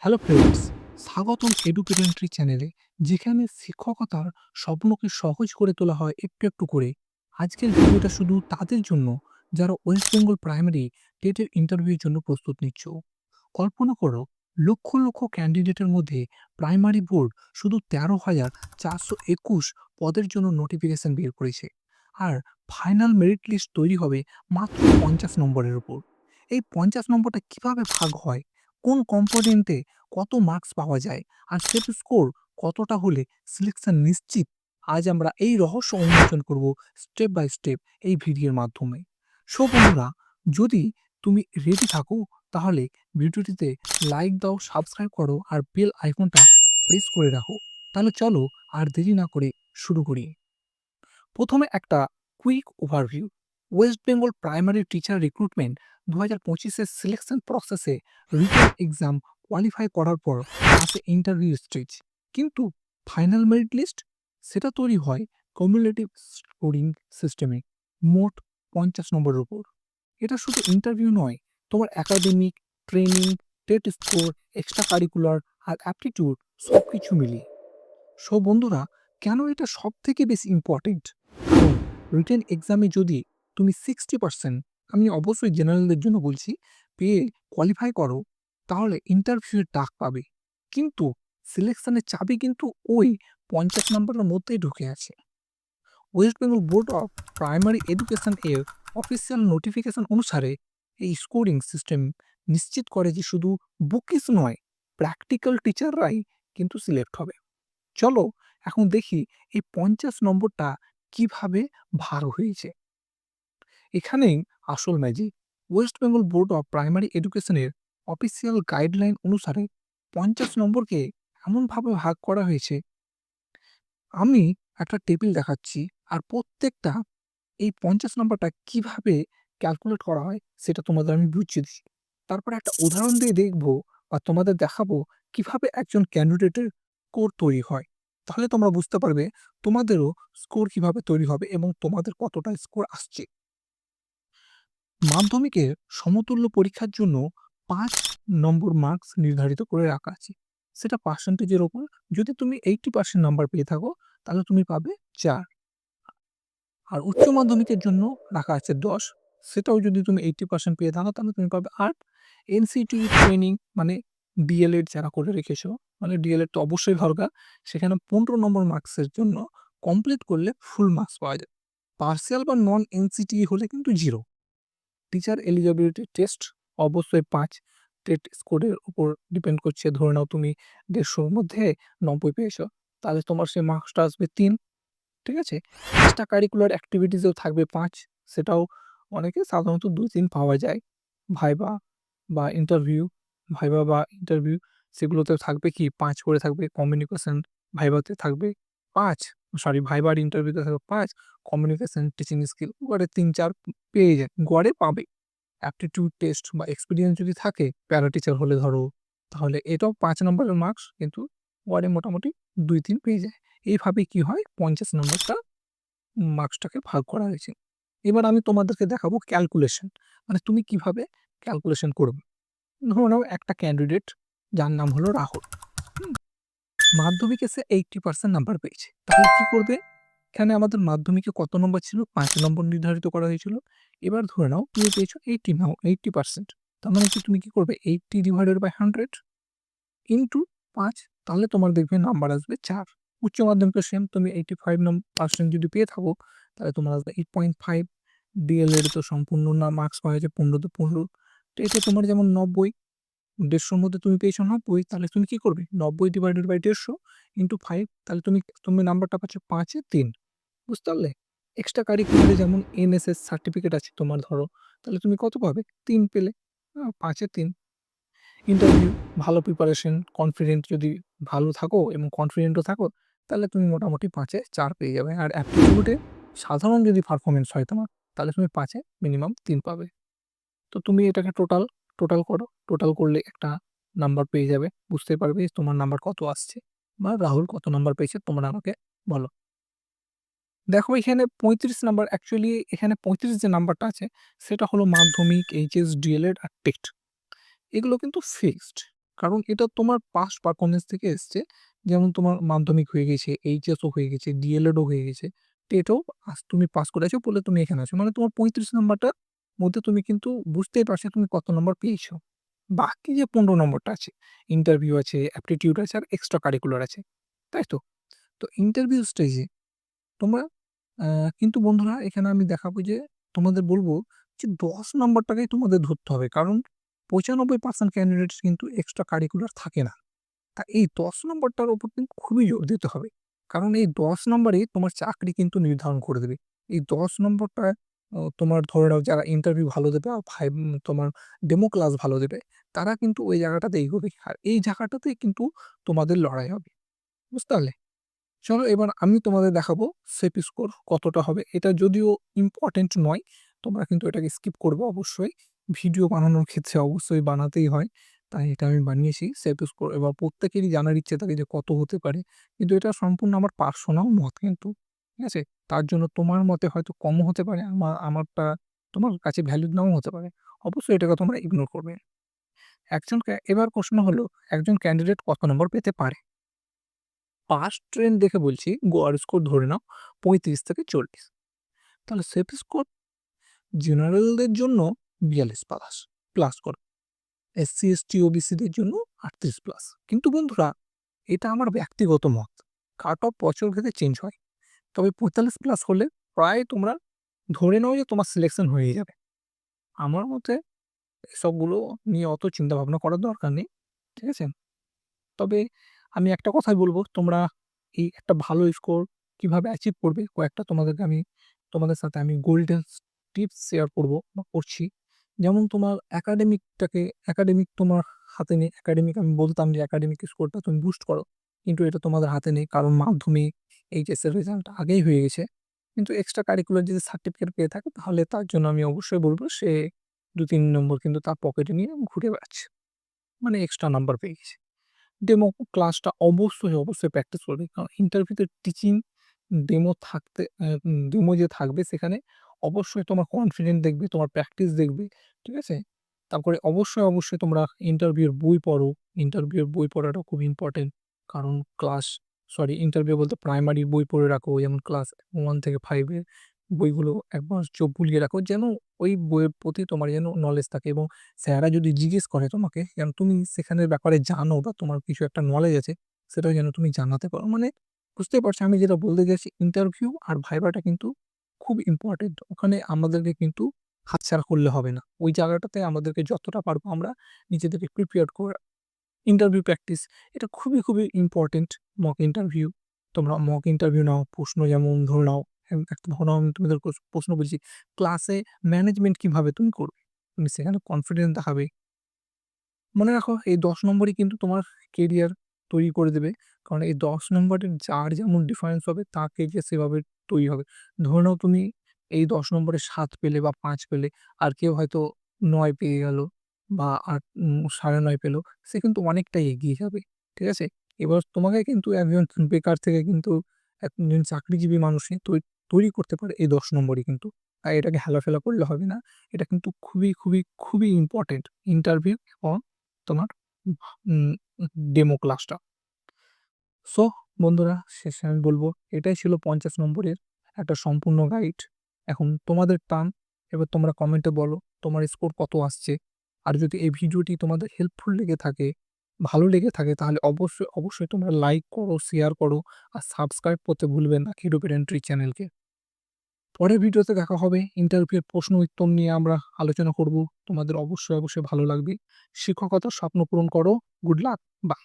Hello friends, স্বাগতম এডুকেটেন্ট্রি চ্যানেলে, যেখানে শিক্ষকতার স্বপ্নকে সহজ করে তোলা হয় একটু একটু করে। আজকের ভিডিওটা শুধু তাদের জন্য যারা ওয়েস্ট বেঙ্গল প্রাইমারি টেটের ইন্টারভিউর জন্য প্রস্তুত নিচ্ছ। কল্পনা করো, লক্ষ লক্ষ ক্যান্ডিডেটের মধ্যে প্রাইমারি বোর্ড শুধু 13,421 পদের জন্য নোটিফিকেশন বের করেছে। আর ফাইনাল মেরিট লিস্ট তৈরি হবে মাত্র 50 নম্বরের উপর। এই 50 নম্বরটা কিভাবে ভাগ হয়, কোন কম্পোনেন্টে কত মার্কস পাওয়া যায়, আর সেট স্কোর কতটা হলে সিলেকশন নিশ্চিত, আজ আমরা এই রহস্য উন্মোচন করব স্টেপ বাই স্টেপ এই ভিডিওর মাধ্যমে। সো বন্ধুরা, যদি তুমি রেডি থাকো তাহলে ভিডিওটিতে লাইক দাও, সাবস্ক্রাইব করো আর বেল আইকনটা প্রেস করে রাখো। তাহলে চলো আর দেরি না করে শুরু করি। প্রথমে একটা quick overview. West Bengal primary teacher recruitment 2025-এর সিলেকশন প্রসেসে রিটেন এক্সাম কোয়ালিফাই করার পর আসে ইন্টারভিউ স্টেজ। কিন্তু ফাইনাল মেরিট লিস্ট সেটা তৈরি হয় কমিউলেটিভ স্কোরিং সিস্টেমে, মোট 50 নম্বরের উপর। এটা শুধু ইন্টারভিউ নয়, তোমার academic, training, TET score, extra curricular আর অ্যাপটিটিউড সব কিছু মিলিয়ে। সো বন্ধুরা, কেন এটা সব থেকে বেশি ইম্পর্টেন্ট? কারণ রিটেন এক্সামে যদি তুমি 60%, আমি অবশ্যই জেনারেলদের জন্য বলছি, পেয়ে কোয়ালিফাই করো, তাহলে ইন্টারভিউয়ে ডাক পাবে। কিন্তু সিলেকশনের চাবি কিন্তু ওই 50 নম্বরের মধ্যেই ঢুকে আছে। West Bengal board of primary education এর অফিসিয়াল নোটিফিকেশন অনুসারে এই স্কোরিং সিস্টেম নিশ্চিত করে যে শুধু বুকিস নয়, প্র্যাকটিক্যাল টিচাররাই কিন্তু সিলেক্ট হবে। চলো এখন দেখি এই 50 নম্বরটা কিভাবে ভাগ হয়েছে। এখানেই আসল magic. West Bengal board of primary এডুকেশনের অফিসিয়াল গাইডলাইন অনুসারে 50 নম্বরকে এমনভাবে ভাগ করা হয়েছে, আমি একটা টেবিল দেখাচ্ছি, আর প্রত্যেকটা এই 50 নম্বরটা কিভাবে ক্যালকুলেট করা হয় সেটা তোমাদের আমি বুঝিয়ে দিচ্ছি। তারপরে একটা উদাহরণ দিয়ে দেখবো বা তোমাদের দেখাবো কিভাবে একজন ক্যান্ডিডেটের স্কোর তৈরি হয়। তাহলে তোমরা বুঝতে পারবে তোমাদেরও স্কোর কিভাবে তৈরি হবে এবং তোমাদের কতটা স্কোর আসছে। মাধ্যমিকের সমতুল্য পরীক্ষার জন্য 5 নম্বর মার্কস নির্ধারিত করে রাখা আছে, সেটা পার্সেন্টেজের ওপর। যদি তুমি 80% নাম্বার পেয়ে থাকো তাহলে তুমি পাবে 4। আর উচ্চ মাধ্যমিকের জন্য রাখা আছে 10, সেটাও যদি তুমি 80% পেয়ে থাকো তাহলে তুমি পাবে 8। এনসিটি ট্রেনিং মানে ডিএলএড যারা করে রেখেছো, মানে ডিএলএড তো অবশ্যই দরকার, সেখানে 15 নম্বর মার্কসের জন্য কমপ্লিট করলে ফুল মার্কস পাওয়া যায়। পার্সিয়াল বা নন এনসিটি হলে কিন্তু 0। টিচার এলিজিবিলিটি টেস্ট অবশ্যই 5। টেট স্কোরের উপর ডিপেন্ড করছে। ধরে নাও তুমি 150-র মধ্যে 90 পেয়েছো, তাহলে তোমার সেই মার্কসটা আসবে 3। ঠিক আছে? এক্সট্রা কারিকুলার অ্যাক্টিভিটিসেও থাকবে 5, সেটাও অনেকে সাধারণত 2-3 পাওয়া যায়। ভাইবা বা ইন্টারভিউ, ভাইবা বা ইন্টারভিউ সেগুলোতেও থাকবে কি 5 করে থাকবে। কমিউনিকেশন ভাইভাতে থাকবে 5, সরি ভাইবা আর ইন্টারভিউতে থাকবে 5, কমিউনিকেশন, টিচিং স্কিল গড়ে 3-4 পেয়ে যায়, গড়ে পাবে। অ্যাপটিটিউড টেস্ট বা এক্সপেরিয়েন্স যদি থাকে, প্যারা টিচার হলে ধরো, তাহলে এটাও 5 নম্বরের মার্কস, কিন্তু গড়ে মোটামুটি 2-3 পেয়ে যায়। এইভাবে কি হয় 50 নম্বরটা মার্কসটাকে ভাগ করা হয়েছে। এবার আমি তোমাদেরকে দেখাবো ক্যালকুলেশন, মানে তুমি কিভাবে ক্যালকুলেশন করবে। ধরে নাও একটা ক্যান্ডিডেট যার নাম হলো রাহুল, হুম? মাধ্যমিকে সে 80% নাম্বার পেয়েছে। তাহলে কি করবে? এখানে আমাদের মাধ্যমিকে কত নম্বর ছিল? 5 নম্বর নির্ধারিত করা হয়েছিল। এবার ধরে নাও তুমি পেয়েছো 80, নাও 80%। তার মানে কি তুমি কি করবে? 80 ডিভাইডেড বাই 100 ইনটু 5, তাহলে তোমার দেখবে নাম্বার আসবে 4। উচ্চ মাধ্যমিকেও সেম, তুমি 85% যদি পেয়ে থাকো তাহলে তোমার আসবে 8.5। ডিএলএড তো সম্পূর্ণ না, মার্কস পাওয়া যায় 15 তে 15। তো এটা তোমার যেমন 90, 150-র মধ্যে তুমি পেয়েছো 90, তাহলে তুমি কি করবে? 90 ডিভাইডেড বাই 150 ইনটু 5, তাহলে তুমি নাম্বারটা পাচ্ছ 5 এ 3। বুঝতে পারলে? এক্সট্রা কারিকুলারে যেমন এনএসএস সার্টিফিকেট আছে তোমার ধরো, তাহলে তুমি কত পাবে? 3 পেলে। 5 এ 3। ইন্টারভিউ, ভালো প্রিপারেশন, কনফিডেন্ট যদি ভালো থাকো এবং কনফিডেন্টও থাকো, তাহলে তুমি মোটামুটি 5 এ 4 পেয়ে যাবে। আর অ্যাপটিটিউডে সাধারণ যদি পারফরম্যান্স হয় তোমার, তাহলে তুমি 5 এ মিনিমাম 3 পাবে। তো তুমি এটাকে টোটাল করো। টোটাল করলে একটা নাম্বার পেয়ে যাবে। বুঝতেই পারবে যে তোমার নাম্বার কত আসছে বা রাহুল কত নাম্বার পেয়েছে, তোমরা আমাকে বলো। দেখো এখানে 35 নাম্বার, অ্যাকচুয়ালি এখানে 35 যে নাম্বারটা আছে সেটা হলো মাধ্যমিক, এইচএস, ডিএলএড আর টেট। এগুলো কিন্তু ফিক্সড। কারণ এটা তোমার পাস্ট পারফরম্যান্স থেকে এসছে। যেমন তোমার মাধ্যমিক হয়ে গেছে, এইচএসও হয়ে গেছে, ডিএলএডও হয়ে গেছে। টেটও তুমি পাস করে আছো বলে তুমি এখানে আছো। মানে তোমার ৩৫ নাম্বারটার মধ্যে তুমি কিন্তু বুঝতেই পারছো তুমি কত নম্বর পেয়েছো। বাকি যে ১৫ নম্বরটা আছে, ইন্টারভিউ আছে, অ্যাপটিটিউড আছে আর এক্সট্রা কারিকুলার আছে। তাই তো? তো ইন্টারভিউ স্টেজে তোমরা কিন্তু বন্ধুরা এখানে আমি দেখাবো যে তোমাদের বলব যে ১০ নাম্বারটাকেই তোমাদের ধরতে হবে। কারণ ৯৫% ক্যান্ডিডেটস কিন্তু এক্সট্রা কারিকুলার থাকে না। তা এই ১০ নম্বরটার উপর কিন্তু খুবই জোর দিতে হবে। কারণ এই ১০ নম্বরই তোমার চাকরি কিন্তু নির্ধারণ করে দেবে। এই ১০ নম্বরটা তোমার ধরে নাও যারা ইন্টারভিউ ভালো দেবে আর তোমার ডেমো ক্লাস ভালো দেবে, তারা কিন্তু ওই জায়গাটাতে এগোবে। আর এই জায়গাটাতেই কিন্তু তোমাদের লড়াই হবে। বুঝতে পারলে? চলো এবার আমি তোমাদের দেখাবো সেপ স্কোর কতটা হবে। এটা যদিও ইম্পোর্টেন্ট নয়, তোমরা কিন্তু এটাকে স্কিপ করবে অবশ্যই। ভিডিও বানানোর ক্ষেত্রে অবশ্যই বানাতেই হয়। তাই এটা আমি বানিয়েছি সেপ স্কোর। এবার প্রত্যেকেরই জানার ইচ্ছে থাকে যে কত হতে পারে। কিন্তু এটা সম্পূর্ণ আমার পার্সোনাল মত কিন্তু। ঠিক আছে? তার জন্য তোমার মতে হয়তো কমও হতে পারে, আমারটা তোমার কাছে ভ্যালিড নাও হতে পারে। অবশ্যই এটাকে তোমরা ইগনোর করবে। এবার প্রশ্ন হলো একজন ক্যান্ডিডেট কত নম্বর পেতে পারে? পাস্ট ট্রেন্ড দেখে বলছি গোয়ার স্কোর ধরে নাও ৩৫ থেকে ৪০। তাহলে সেফ স্কোর জেনারেলদের জন্য ৪২ প্লাস প্লাস করো, এসসি এসটি ওবিসিদের জন্য ৩৮ প্লাস। কিন্তু বন্ধুরা এটা আমার ব্যক্তিগত মত, কাট অফ বছর ভেদে চেঞ্জ হয়। তবে ৪৫ প্লাস হলে প্রায় তোমরা ধরে নাও যে তোমার সিলেকশন হয়ে যাবে। আমার মতে এসবগুলো নিয়ে অত চিন্তা ভাবনা করার দরকার নেই। ঠিক আছে? তবে আমি একটা কথাই বলবো, তোমরা এই একটা ভালো স্কোর কিভাবে অ্যাচিভ করবে কয়েকটা তোমাদের সাথে আমি গোল্ডেন টিপস শেয়ার করব বা করছি। যেমন তোমার একাডেমিক তোমার হাতে নেই। আমি বলতাম যে একাডেমিক স্কোরটা তুমি বুস্ট করো। কিন্তু এটা তোমাদের হাতে নেই। কারণ মাধ্যমিক, এইচএস এর রেজাল্ট আগেই হয়ে গেছে। কিন্তু এক্সট্রা কারিকুলার যদি সার্টিফিকেট পেয়ে থাকে তাহলে তার জন্য আমি অবশ্যই বলব সে ২-৩ নম্বর কিন্তু তার পকেটে নিয়ে ঘুরে বেড়াচ্ছে। মানে এক্সট্রা নাম্বার পেয়ে গেছে। ডেমো ক্লাসটা অবশ্যই প্র্যাকটিস করবে। কারণ ইন্টারভিউতে টিচিং ডেমো যে থাকবে সেখানে অবশ্যই তোমার কনফিডেন্ট দেখবে, তোমার প্র্যাকটিস দেখবে। ঠিক আছে? তারপরে অবশ্যই তোমরা ইন্টারভিউর বই পড়ো। ইন্টারভিউর বই পড়াটা খুব ইম্পোর্টেন্ট। কারণ ইন্টারভিউ বলতে প্রাইমারির বই পড়ে রাখো। যেমন ক্লাস 1 থেকে 5 এর বইগুলো একবার চোখ বুলিয়ে রাখো। যেন ওই বইয়ের প্রতি তোমার যেন নলেজ থাকে এবং স্যাররা যদি জিজ্ঞেস করে তোমাকে, যেন তুমি সেখানের ব্যাপারে জানো বা তোমার কিছু একটা নলেজ আছে, সেটাও যেন তুমি জানাতে পারো। মানে বুঝতেই পারছো আমি যেটা বলতে চাইছি, ইন্টারভিউ আর ভাইভাটা কিন্তু খুব ইম্পোর্টেন্ট। ওখানে আমাদেরকে কিন্তু হাতছাড়া করলে হবে না। ওই জায়গাটাতে আমাদেরকে যতটা পারবো আমরা নিজেদেরকে প্রিপেয়ার করে ইন্টারভিউ প্র্যাকটিস এটা খুবই ইম্পোর্টেন্ট। তোমরা মক ইন্টারভিউ নাও। প্রশ্ন যেমন ধরে নাও, একটা ধরো নাও আমি তোমাদের প্রশ্ন বলছি, ক্লাসে ম্যানেজমেন্ট কিভাবে তুমি করবে? তুমি সেখানে কনফিডেন্স দেখাবে। মনে রাখো এই ১০ নম্বরই কিন্তু তোমার কেরিয়ার তৈরি করে দেবে। কারণ এই ১০ নম্বরের যার যেমন ডিফারেন্স হবে তার কেরিয়ার সেভাবে তৈরি হবে। ধরে নাও তুমি এই ১০ নম্বরে ৭ পেলে বা ৫ পেলে, আর কেউ হয়তো ৯ পেয়ে গেল বা ৯.৫ পেল, সে কিন্তু অনেকটাই এগিয়ে যাবে। ঠিক আছে? এবার তোমাকে কিন্তু একজন বেকার থেকে কিন্তু একজন চাকরিজীবী মানুষই তৈরি করতে পারে এই ১০ নম্বরই কিন্তু। তাই এটাকে হেলাফেলা করলে হবে না। এটা কিন্তু খুবই ইম্পোর্টেন্ট ইন্টারভিউ এবং তোমার উম ডেমো ক্লাসটা। সো বন্ধুরা শেষে আমি বলব এটাই ছিল ৫০ নম্বরের একটা সম্পূর্ণ গাইড। এখন তোমাদের টার্ন। এবার তোমরা কমেন্টে বলো তোমার স্কোর কত আসছে। আর যদি এই ভিডিওটি তোমাদের হেল্পফুল লেগে থাকে, ভালো লেগে থাকে তাহলে অবশ্যই তোমরা লাইক করো, শেয়ার করো আর সাবস্ক্রাইব করতে ভুলবে না হিরো এন্ট্রি চ্যানেলকে। পরের ভিডিওতে দেখা হবে। ইন্টারভিউ এর প্রশ্ন উত্তর নিয়ে আমরা আলোচনা করব। তোমাদের অবশ্যই ভালো লাগবে। শিক্ষকতার স্বপ্ন পূরণ করো। Good luck. বাই।